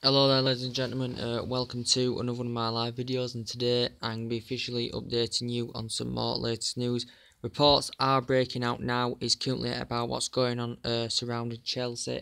Hello there ladies and gentlemen, welcome to another one of my live videos, and today I'm going to be officially updating you on some more latest news. Reports are breaking out now is currently about what's going on surrounding Chelsea.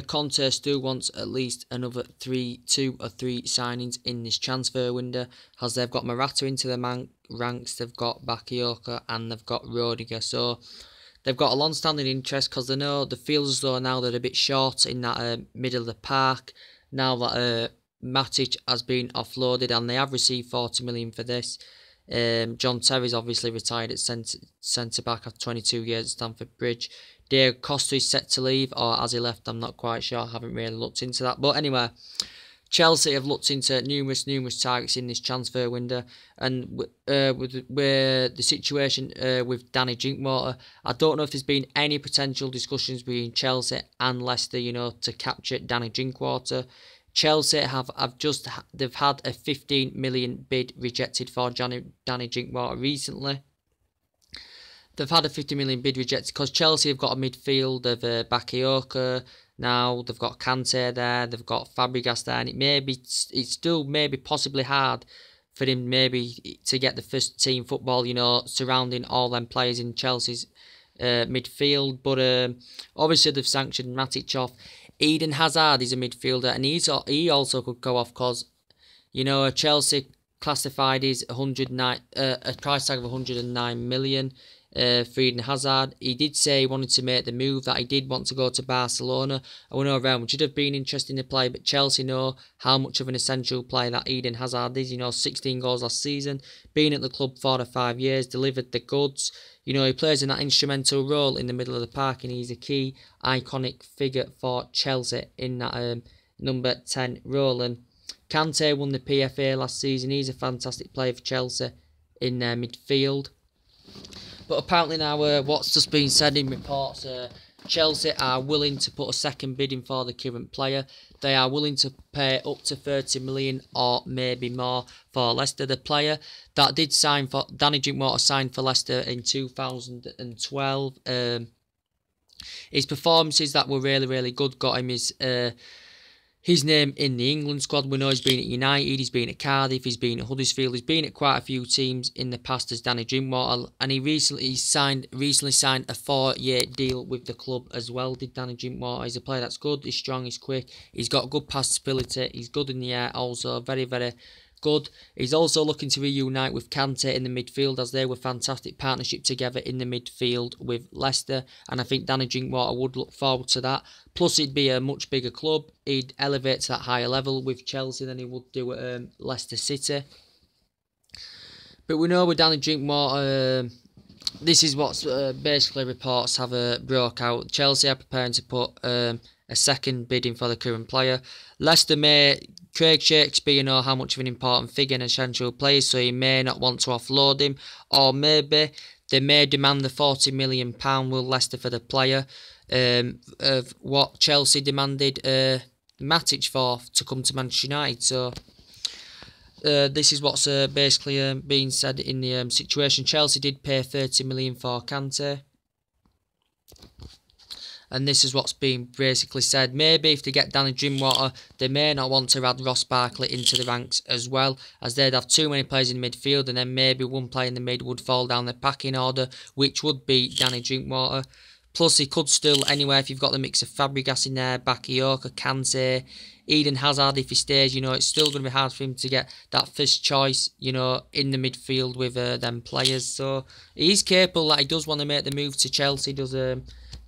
Conte still wants at least another two or three signings in this transfer window, as they've got Morata into the ranks, they've got Bakayoko and they've got Rodiger. So they've got a long-standing interest because they feel as though now they're a bit short in that middle of the park. Now that Matic has been offloaded, and they have received 40 million for this. John Terry's obviously retired at centre back after 22 years at Stamford Bridge. Diego Costa is set to leave, or has he left? I'm not quite sure. I haven't really looked into that. But anyway, Chelsea have looked into numerous targets in this transfer window, and with the situation with Danny Drinkwater, I don't know if there's been any potential discussions between Chelsea and Leicester, to capture Danny Drinkwater. Chelsea they've had a 15 million bid rejected for Danny Drinkwater recently. They've had a 50 million bid rejected because Chelsea have got a midfield of Bakayoko. Now they've got Kante there, they've got Fabregas there, and it's still possibly hard for him to get the first team football, surrounding all them players in Chelsea's midfield. But obviously they've sanctioned Matic off. Eden Hazard is a midfielder, and he also could go off because, Chelsea classified his a price tag of 109 million. For Eden Hazard. He did say he wanted to make the move, that he did want to go to Barcelona. I know Real Madrid have been interested in the play, but Chelsea know how much of an essential player that Eden Hazard is. 16 goals last season, been at the club 4 to 5 years, delivered the goods. He plays in that instrumental role in the middle of the park, and he's a key, iconic figure for Chelsea in that number 10 role. And Kante won the PFA last season. He's a fantastic player for Chelsea in their midfield. But apparently now, what's just been said in reports, Chelsea are willing to put a second bid in for the current player. They are willing to pay up to 30 million or maybe more for Leicester. The player that did sign for Danny Drinkwater signed for Leicester in 2012. His performances that were really good got him his name in the England squad. We know he's been at United, he's been at Cardiff, he's been at Huddersfield, he's been at quite a few teams in the past as Danny Drinkwater, and he recently signed a 4-year deal with the club as well, did Danny Drinkwater. He's a player that's good, he's strong, he's quick, he's got good passability, he's good in the air also, very good. He's also looking to reunite with Kante in the midfield, as they were fantastic partnership together in the midfield with Leicester, and I think Danny Drinkwater would look forward to that. Plus, it'd be a much bigger club. He'd elevate to that higher level with Chelsea than he would do at Leicester City. But we know with Danny Drinkwater, this is what's basically reports have broke out. Chelsea are preparing to put a second bid in for the current player. Leicester Craig Shakespeare know how much of an important figure and essential player, so he may not want to offload him, or maybe they may demand the £40 million will Leicester for the player, of what Chelsea demanded Matic for to come to Manchester United. So this is what's basically being said in the situation. Chelsea did pay 30 million for Kante. And this is what's being basically said. Maybe if they get Danny Drinkwater, they may not want to add Ross Barkley into the ranks as well, as they'd have too many players in midfield, and then maybe one player in the mid would fall down the packing order, which would be Danny Drinkwater. Plus, he could still, anyway, if you've got the mix of Fabregas in there, Bakayoko, Kante, Eden Hazard, if he stays, it's still going to be hard for him to get that first choice, in the midfield with them players. So, he's capable that he does want to make the move to Chelsea, does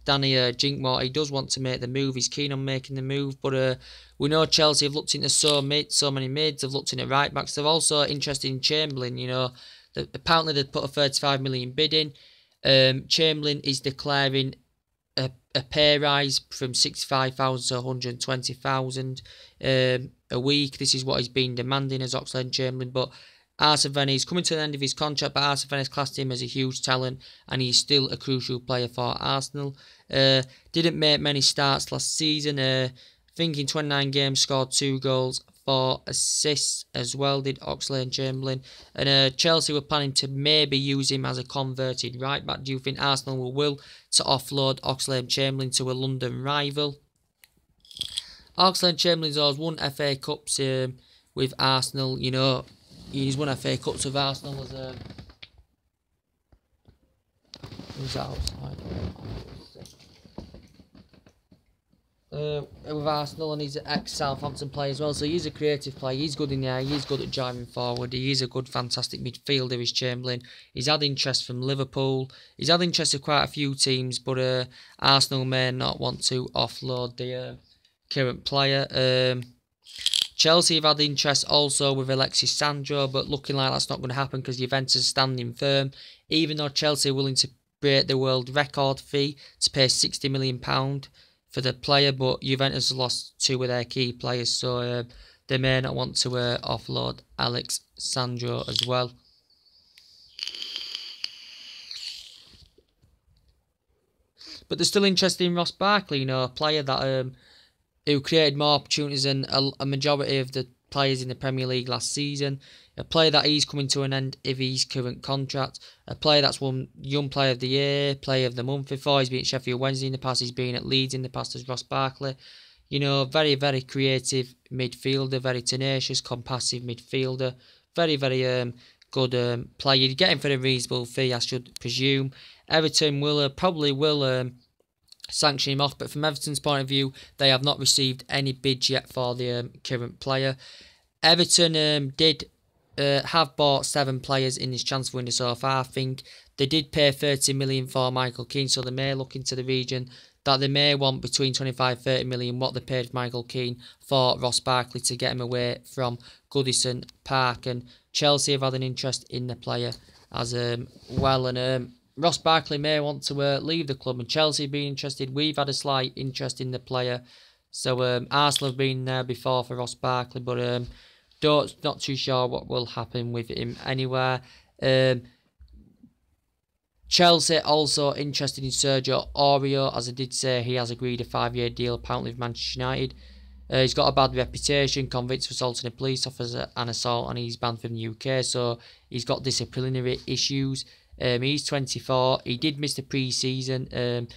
Danny Drinkwater. He does want to make the move. He's keen on making the move. But we know Chelsea have looked into so many mids. They've looked into right backs. They're also interested in Chamberlain. Apparently they've put a 35 million bid in. Chamberlain is declaring a pay rise from 65,000 to 120,000 a week. This is what he's been demanding as Oxlade-Chamberlain. But Arsene Wenger is coming to the end of his contract, but Arsene Wenger's classed him as a huge talent, and he's still a crucial player for Arsenal. Didn't make many starts last season. I think in 29 games scored 2 goals, 4 assists as well, did Oxlade-Chamberlain. And Chelsea were planning to maybe use him as a converted right back. Do you think Arsenal will to offload Oxlade-Chamberlain to a London rival? Oxlade-Chamberlain's always won FA Cups with Arsenal. You know, he's won FA Cups with Arsenal as who's that outside? With Arsenal, and he's an ex-Southampton player as well, so he's a creative player. He's good in the air, he's good at driving forward, he is a good, fantastic midfielder, is Chamberlain. He's had interest from Liverpool, he's had interest of quite a few teams, but Arsenal may not want to offload the current player. Chelsea have had interest also with Alexis Sandro, but looking like that's not going to happen because Juventus is standing firm, even though Chelsea are willing to break the world record fee to pay £60 million for the player, but Juventus lost two of their key players, so they may not want to offload Alex Sandro as well. But they're still interested in Ross Barkley, you know, a player that who created more opportunities than a majority of the players in the Premier League last season. A player that is coming to an end of his current contract. A player that's won Young Player of the Year, Player of the Month before. He's been at Sheffield Wednesday in the past. He's been at Leeds in the past as Ross Barkley. You know, very, very creative midfielder. Very tenacious, compassive midfielder. Very, very good player. You get him for a reasonable fee, I should presume. Everton probably will sanction him off, but from Everton's point of view, they have not received any bids yet for the current player. Everton did have bought 7 players in this transfer window so far. I think they did pay 30 million for Michael Keane, so they may look into the region that they may want between 25-30 million what they paid Michael Keane for Ross Barkley to get him away from Goodison Park. And Chelsea have had an interest in the player as well, and Ross Barkley may want to leave the club, and Chelsea be interested. We've had a slight interest in the player, so Arsenal have been there before for Ross Barkley, but not too sure what will happen with him anywhere. Chelsea also interested in Sergio Aurier, as I did say, he has agreed a 5-year deal apparently with Manchester United. He's got a bad reputation, convicted of assaulting a police officer and assault, and he's banned from the UK, so he's got disciplinary issues. He's 24. He did miss the pre-season.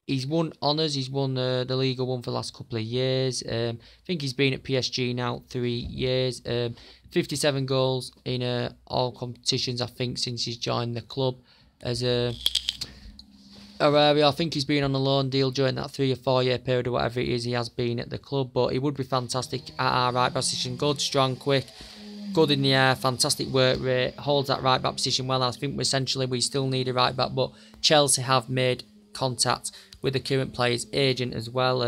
He's won honours. He's won the Liga 1 for the last couple of years. I think he's been at PSG now 3 years. 57 goals in all competitions, I think, since he's joined the club. As Aurelio, I think he's been on a loan deal during that 3 or 4 year period or whatever it is he has been at the club. But he would be fantastic at our right position. Good, strong, quick. Good in the air, fantastic work rate, holds that right back position well. I think essentially we still need a right back, but Chelsea have made contact with the current player's agent as well,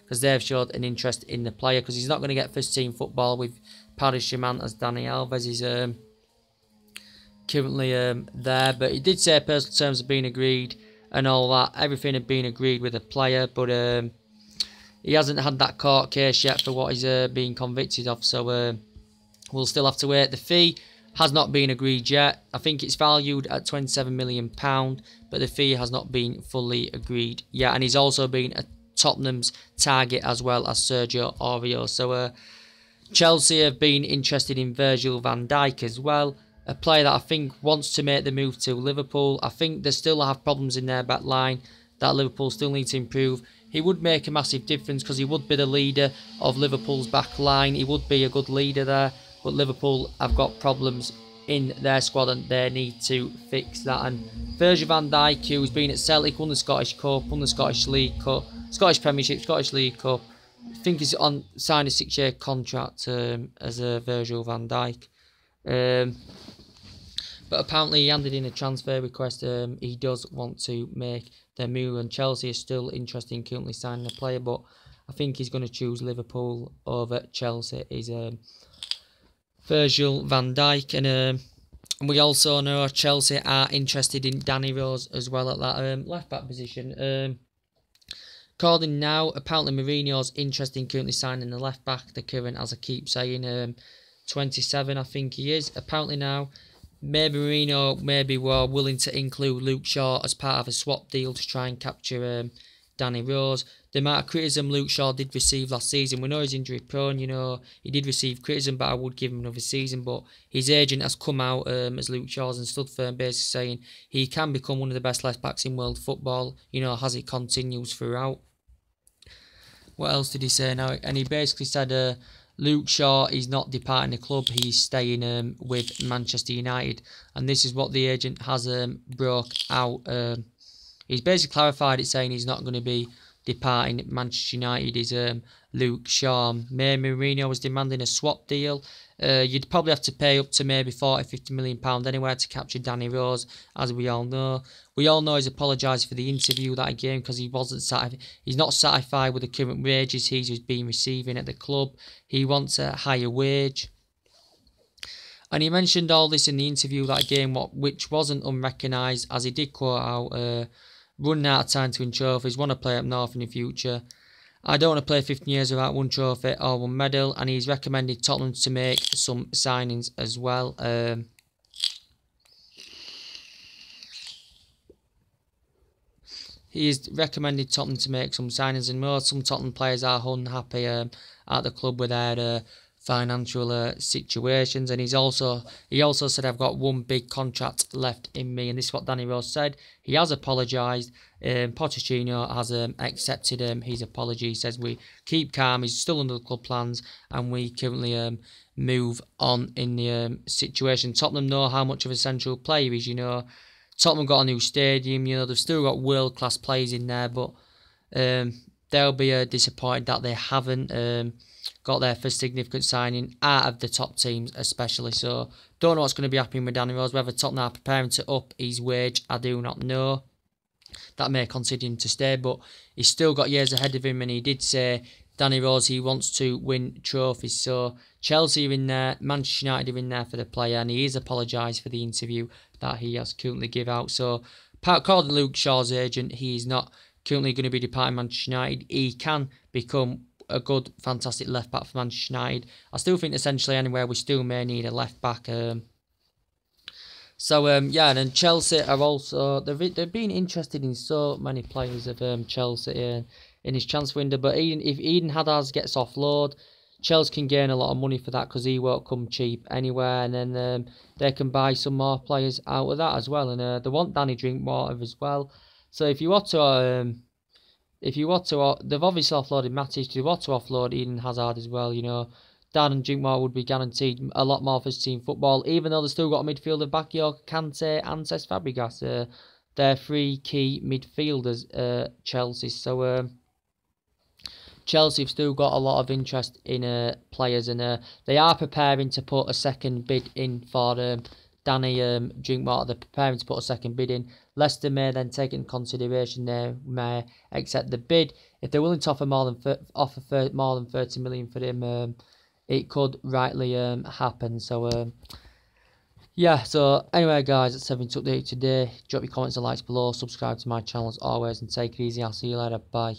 because they've showed an interest in the player, because he's not going to get first team football with Paris Saint-Germain as Dani Alves is currently there. But he did say personal terms have been agreed and all that. Everything had been agreed with the player, but he hasn't had that court case yet for what he's being convicted of, so we'll still have to wait. The fee has not been agreed yet. I think it's valued at £27 million, but the fee has not been fully agreed yet. And he's also been a Tottenham's target as well as Sergio Aurier. So Chelsea have been interested in Virgil van Dijk as well, a player that I think wants to make the move to Liverpool. I think they still have problems in their back line that Liverpool still need to improve. He would make a massive difference because he would be the leader of Liverpool's back line. He would be a good leader there. But Liverpool have got problems in their squad and they need to fix that. And Virgil van Dijk, who's been at Celtic, won the Scottish Cup, won the Scottish League Cup, Scottish Premiership, Scottish League Cup. I think he's signed a 6-year contract as a Virgil van Dijk. But apparently he handed in a transfer request. He does want to make the move, and Chelsea is still interested in currently signing a player, but I think he's going to choose Liverpool over Chelsea. He's Virgil van Dijk, and we also know Chelsea are interested in Danny Rose as well at that left back position. According now, apparently Mourinho's interested in currently signing the left back, the current, as I keep saying, 27 I think he is. Apparently now, maybe Mourinho maybe were willing to include Luke Shaw as part of a swap deal to try and capture Danny Rose. The amount of criticism Luke Shaw did receive last season, we know he's injury prone, you know, he did receive criticism, but I would give him another season. But his agent has come out as Luke Shaw's and stood firm, basically saying he can become one of the best left backs in world football, you know, as it continues throughout. what else did he say now? And he basically said Luke Shaw is not departing the club. He's staying with Manchester United. And this is what the agent has broke out. He's basically clarified it, saying he's not going to be departing Manchester United. Is Luke Shaw. Mourinho was demanding a swap deal. You'd probably have to pay up to maybe 40-50 million pound anywhere to capture Danny Rose, as we all know. We all know he's apologised for the interview that he gave because he's not satisfied with the current wages he's been receiving at the club. He wants a higher wage. And he mentioned all this in the interview that he gave, which wasn't unrecognised, as he did quote out, running out of time to win trophies, want to play up north in the future. I don't want to play 15 years without one trophy or one medal, and he's recommended Tottenham to make some signings as well. He has recommended Tottenham to make some signings, and some Tottenham players are unhappy at the club with their financial situations. And he also said, I've got one big contract left in me, and this is what Danny Rose said. He has apologised. Pochettino has accepted his apology. He says we keep calm, he's still under the club plans, and we currently move on in the situation. Tottenham know how much of a central player he is, you know. Tottenham got a new stadium, you know, they've still got world-class players in there, but they'll be disappointed that they haven't got there for significant signing out of the top teams especially. So don't know what's going to be happening with Danny Rose. Whether Tottenham are preparing to up his wage, I do not know. That may consider him to stay, but he's still got years ahead of him, and he did say, Danny Rose, he wants to win trophies. So Chelsea are in there, Manchester United are in there for the player, and he is apologised for the interview that he has currently give out. So according to Luke Shaw's agent, he is not currently going to be departing Manchester United. He can become a good, fantastic left back for Manchester United. I still think essentially anywhere we still may need a left back. Yeah, and then Chelsea are also they've been interested in so many players of Chelsea in his transfer window. But if Eden Hazard gets offload, Chelsea can gain a lot of money for that because he won't come cheap anywhere, and then they can buy some more players out of that as well. And they want Danny Drinkwater as well. So if you want to, they've obviously offloaded Matic. They want to offload Eden Hazard as well. You know, Dan and Drinkwater would be guaranteed a lot more for his team football, even though they've still got a midfielder back, Kante and Cesc Fabregas. They're three key midfielders, Chelsea. So Chelsea have still got a lot of interest in players, and they are preparing to put a second bid in for Danny Drinkwater. They're preparing to put a second bid in. Leicester may then take it into consideration. They may accept the bid. If they're willing to offer more than 30 million for him, it could rightly happen. So yeah. So anyway, guys, that's everything to update today. Drop your comments and likes below. Subscribe to my channel as always, and take it easy. I'll see you later. Bye.